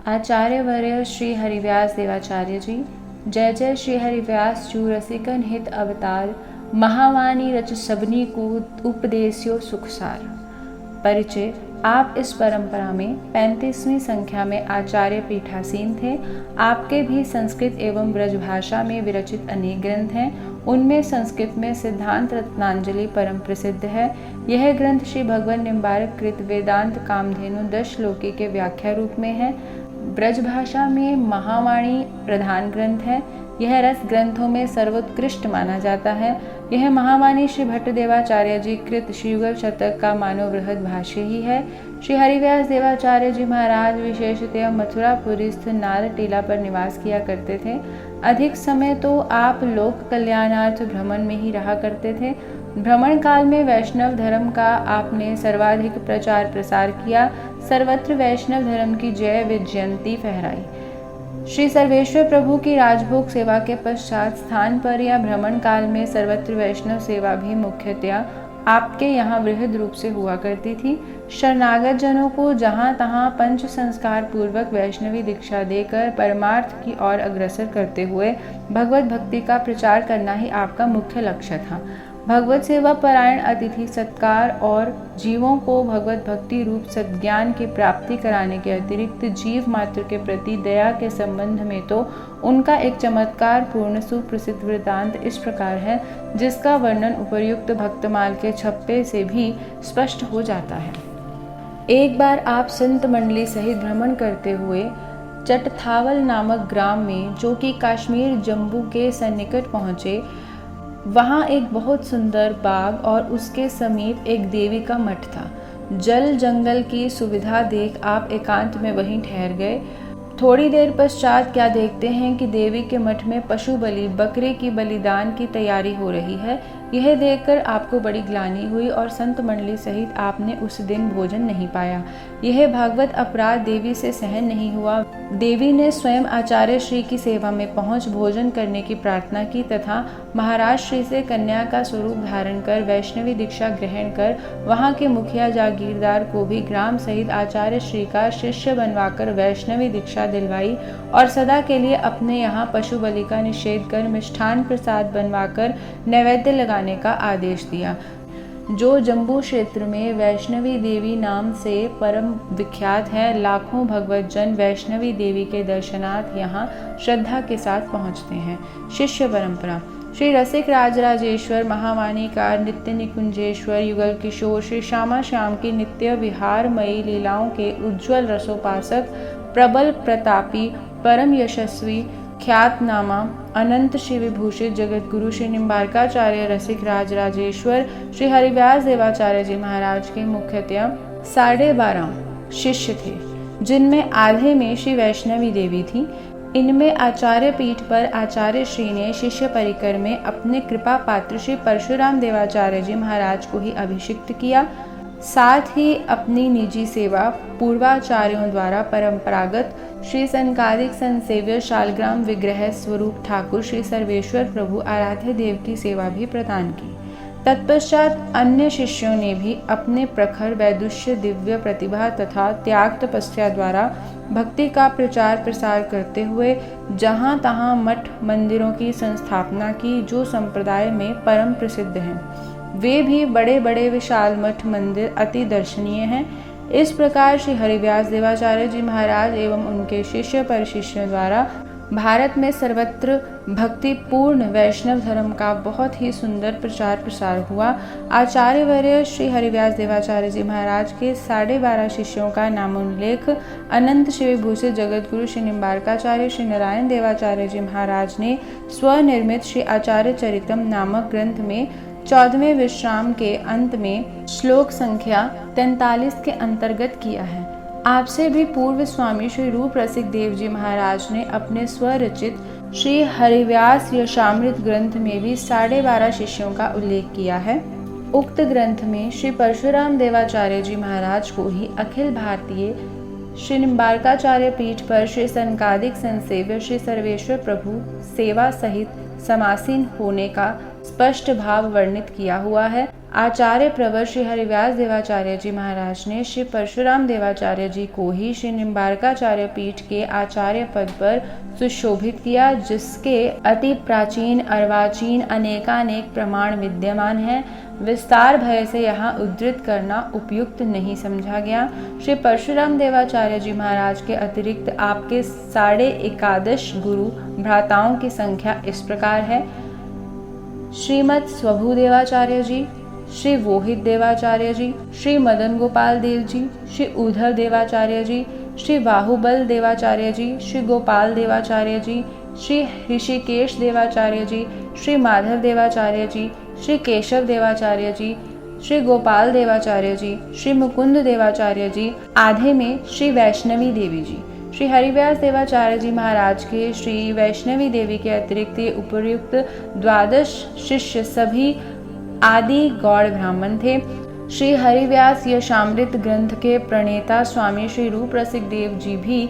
आचार्यवर्य श्री हरिव्यास देवाचार्य जी। जय जय श्री हरिव्यास जू रसिकन हित अवतार, महावाणी रच सबनी को उपदेस्यो सुखसार। परिचय। आप इस परंपरा में 35वीं संख्या में आचार्य पीठासीन थे। आपके भी संस्कृत एवं ब्रजभाषा में विरचित अनेक ग्रंथ हैं। उनमें संस्कृत में सिद्धांत रत्नांजलि परम प्रसिद्ध है। यह ग्रंथ श्री भगवान निम्बारक कृत वेदांत कामधेनु 10 श्लोकी के व्याख्या रूप में है। ब्रजभाषा में महावाणी प्रधान ग्रंथ है। यह रस ग्रंथों में सर्वोत्कृष्ट माना जाता है। यह महावाणी श्री भट्ट देवाचार्य जी कृत श्रीयुगल शतक का मानव बृहद भाष्य ही है। श्री हरिव्यास देवाचार्य जी महाराज विशेषतः मथुरापुरी स्थित नाल टीला पर निवास किया करते थे। अधिक समय तो आप लोक कल्याणार्थ भ्रमण में ही रहा करते थे। भ्रमण काल में वैष्णव धर्म का आपने सर्वाधिक प्रचार प्रसार किया। सर्वत्र वैष्णव धर्म की जय विजयंती फहराई। श्री सर्वेश्वर प्रभु की राजभोग सेवा के पश्चात स्थान पर या भ्रमण काल में सर्वत्र वैष्णव सेवा भी मुख्यतया आपके यहाँ वृहद रूप से हुआ करती थी। शरणागत जनों को जहाँ तहाँ पंच संस्कार पूर्वक वैष्णवी दीक्षा देकर परमार्थ की ओर अग्रसर करते हुए भगवत भक्ति का प्रचार करना ही आपका मुख्य लक्ष्य था। भगवत सेवा परायण अतिथि सत्कार और जीवों को भगवत भक्ति रूप सद्ज्ञान की प्राप्ति कराने के अतिरिक्त जीव मात्र के प्रति दया के संबंध में तो उनका एक चमत्कार पूर्ण सुप्रसिद्ध वृत्तांत इस प्रकार है, जिसका वर्णन उपर्युक्त भक्तमाल के छप्पे से भी स्पष्ट हो जाता है। एक बार आप संत मंडली सहित भ्रमण करते हुए चटथावल नामक ग्राम में, जो कि कश्मीर जम्मू के सन्निकट पहुँचे, वहाँ एक बहुत सुंदर बाग और उसके समीप एक देवी का मठ था। जल जंगल की सुविधा देख आप एकांत में वहीं ठहर गए। थोड़ी देर पश्चात क्या देखते हैं कि देवी के मठ में पशु बलि, बकरे की बलिदान की तैयारी हो रही है। यह देखकर आपको बड़ी ग्लानि हुई और संत मंडली सहित आपने उस दिन भोजन नहीं पाया। यह भागवत अपराध देवी से सहन नहीं हुआ। देवी ने स्वयं आचार्य श्री की सेवा में पहुंच भोजन करने की प्रार्थना की तथा महाराज श्री से कन्या का स्वरूप धारण कर वैष्णवी दीक्षा ग्रहण कर वहां के मुखिया जागीरदार को भी ग्राम सहित आचार्य श्री का शिष्य बनवाकर वैष्णवी दीक्षा दिलवाई और सदा के लिए अपने यहाँ पशु बलि का निषेध कर मिष्ठान प्रसाद बनवाकर नैवेद्य लगाने का आदेश दिया। जो जम्मू क्षेत्र में वैष्णवी देवी नाम से परम विख्यात है। लाखों भगवत जन वैष्णवी देवी के दर्शनार्थ यहाँ श्रद्धा के साथ पहुँचते हैं। शिष्य परंपरा। श्री रसिक राजराजेश्वर महावाणीकार नित्य निकुंजेश्वर युगल किशोर श्री श्यामा श्याम की नित्य विहारमयी लीलाओं के उज्ज्वल रसोपासक, प्रबल प्रतापी, परम यशस्वी, ख्यातनामा, अनंत श्री विभूषित जगत गुरु श्री निम्बारकाचार्य रसिक राजराजेश्वर श्री हरिव्यास देवाचार्य जी महाराज के मुख्यतः 12.5 शिष्य थे, जिनमें आधे में श्री वैष्णवी देवी थी। इनमें आचार्य पीठ पर आचार्य श्री ने शिष्य परिकर में अपने कृपा पात्र श्री परशुराम देवाचार्य जी महाराज को ही अभिषिक्त किया। साथ ही अपनी निजी सेवा पूर्वाचार्यों द्वारा परंपरागत श्री संकादिक संसेव्य शालग्राम विग्रह स्वरूप ठाकुर श्री सर्वेश्वर प्रभु आराध्य देव की सेवा भी प्रदान की। तत्पश्चात अन्य शिष्यों ने भी अपने प्रखर वैदुष्य दिव्य प्रतिभा तथा त्याग तपस्या द्वारा भक्ति का प्रचार प्रसार करते हुए जहाँ तहाँ मठ मंदिरों की संस्थापना की, जो संप्रदाय में परम प्रसिद्ध हैं। वे भी बड़े बड़े विशाल मठ मंदिर अति दर्शनीय हैं। इस प्रकार श्री हरिव्यास देवाचार्य जी महाराज एवं उनके शिष्य परिशिष्यों द्वारा भारत में सर्वत्र भक्ति पूर्ण वैष्णव धर्म का बहुत ही सुंदर प्रचार प्रसार हुआ। आचार्यवर्य श्री हरिव्यास देवाचार्य जी महाराज के 12.5 शिष्यों का नामोल्लेख अनंत श्री विभूषित जगत गुरु श्री निम्बारकाचार्य श्री नारायण देवाचार्य जी महाराज ने स्वनिर्मित श्री आचार्य चरितम नामक ग्रंथ में 14वें विश्राम के अंत में श्लोक संख्या 43 के अंतर्गत किया है। आपसे भी पूर्व स्वामी श्री रूप रसिक देव जी महाराज ने अपने स्वरचित श्री हरिव्यास यशामृत ग्रंथ में भी 12.5 शिष्यों का उल्लेख किया है। उक्त ग्रंथ में श्री परशुराम देवाचार्य जी महाराज को ही अखिल भारतीय श्री निम्बारकाचार्य पीठ पर श्री संकादिक संसेव्य श्री सर्वेश्वर प्रभु सेवा सहित समासीन होने का स्पष्ट भाव वर्णित किया हुआ है। आचार्य प्रवर श्री हरिव्यास देवाचार्य जी महाराज ने श्री परशुराम देवाचार्य जी को ही श्री निम्बार्काचार्य पीठ के आचार्य पद पर सुशोभित किया, जिसके अति प्राचीन अर्वाचीन अनेकानेक प्रमाण विद्यमान हैं। विस्तार भय से यहाँ उद्धृत करना उपयुक्त नहीं समझा गया। श्री परशुराम देवाचार्य जी महाराज के अतिरिक्त आपके 11.5 गुरु भ्राताओं की संख्या इस प्रकार है: श्रीमद स्वभु देवाचार्य जी, श्री वोहित देवाचार्य जी, श्री मदन गोपाल देव जी, श्री उधर देवाचार्य जी, श्री बाहुबल देवाचार्य जी, श्री गोपाल देवाचार्य जी, श्री ऋषिकेश देवाचार्य जी, श्री माधव देवाचार्य जी, श्री केशव देवाचार्य जी, श्री गोपाल देवाचार्य जी, श्री मुकुंद देवाचार्य जी, आधे में श्री वैष्णवी देवी जी। श्री हरिव्यास देवाचार्य जी महाराज के श्री वैष्णवी देवी के अतिरिक्त उपर्युक्त 12 शिष्य सभी आदि गौड़ ब्राह्मण थे। श्री हरिव्यास यशामृत ग्रंथ के प्रणेता स्वामी श्री रूप रसिक देव जी भी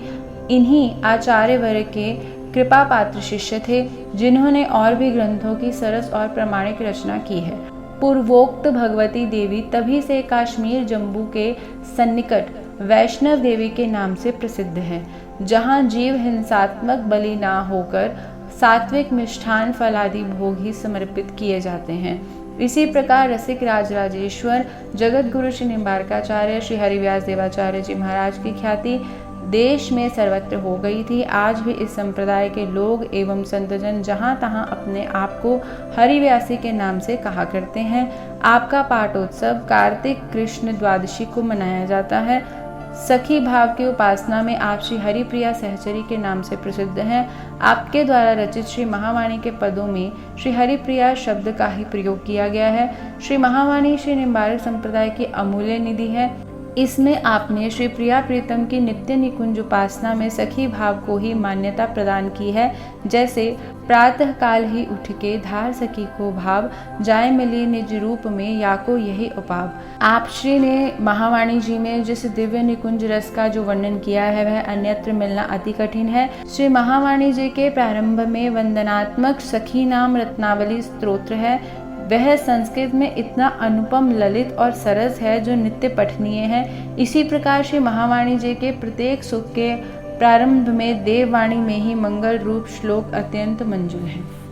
इन्हीं आचार्य वर्ग के कृपा पात्र शिष्य थे, जिन्होंने और भी ग्रंथों की सरस और प्रामाणिक रचना की है। पूर्वोक्त भगवती देवी तभी से कश्मीर जम्मू के सन्निकट वैष्णव देवी के नाम से प्रसिद्ध है, जहाँ जीव हिंसात्मक बलि ना होकर सात्विक मिष्ठान फलादि भोग ही समर्पित किए जाते हैं। इसी प्रकार रसिक राजराजेश्वर जगत गुरु श्री निम्बार्काचार्य श्री हरिव्यास देवाचार्य जी महाराज की ख्याति देश में सर्वत्र हो गई थी। आज भी इस संप्रदाय के लोग एवं संतजन जहाँ तहाँ अपने आप को हरिव्यासी के नाम से कहा करते हैं। आपका पाठोत्सव कार्तिक कृष्ण द्वादशी को मनाया जाता है। सखी भाव की उपासना में आप श्री हरिप्रिया सहचरी के नाम से प्रसिद्ध हैं। आपके द्वारा रचित श्री महावाणी के पदों में श्री हरिप्रिया शब्द का ही प्रयोग किया गया है। श्री महावाणी श्री निम्बार्क संप्रदाय की अमूल्य निधि है। इसमें आपने श्री प्रिया प्रीतम की नित्य निकुंज उपासना में सखी भाव को ही मान्यता प्रदान की है, जैसे प्रातः काल ही उठ के धार सखी को भाव, जाय मिली निज रूप में या को यही उपाव। आप श्री ने महावाणी जी में जिस दिव्य निकुंज रस का जो वर्णन किया है वह अन्यत्र मिलना अति कठिन है। श्री महावाणी जी के प्रारंभ में वंदनात्मक सखी नाम रत्नावली स्तोत्र है। वह संस्कृत में इतना अनुपम, ललित और सरस है जो नित्य पठनीय है। इसी प्रकार श्री महावाणी जी के प्रत्येक सुख के प्रारंभ में देववाणी में ही मंगल रूप श्लोक अत्यंत मंजूर है।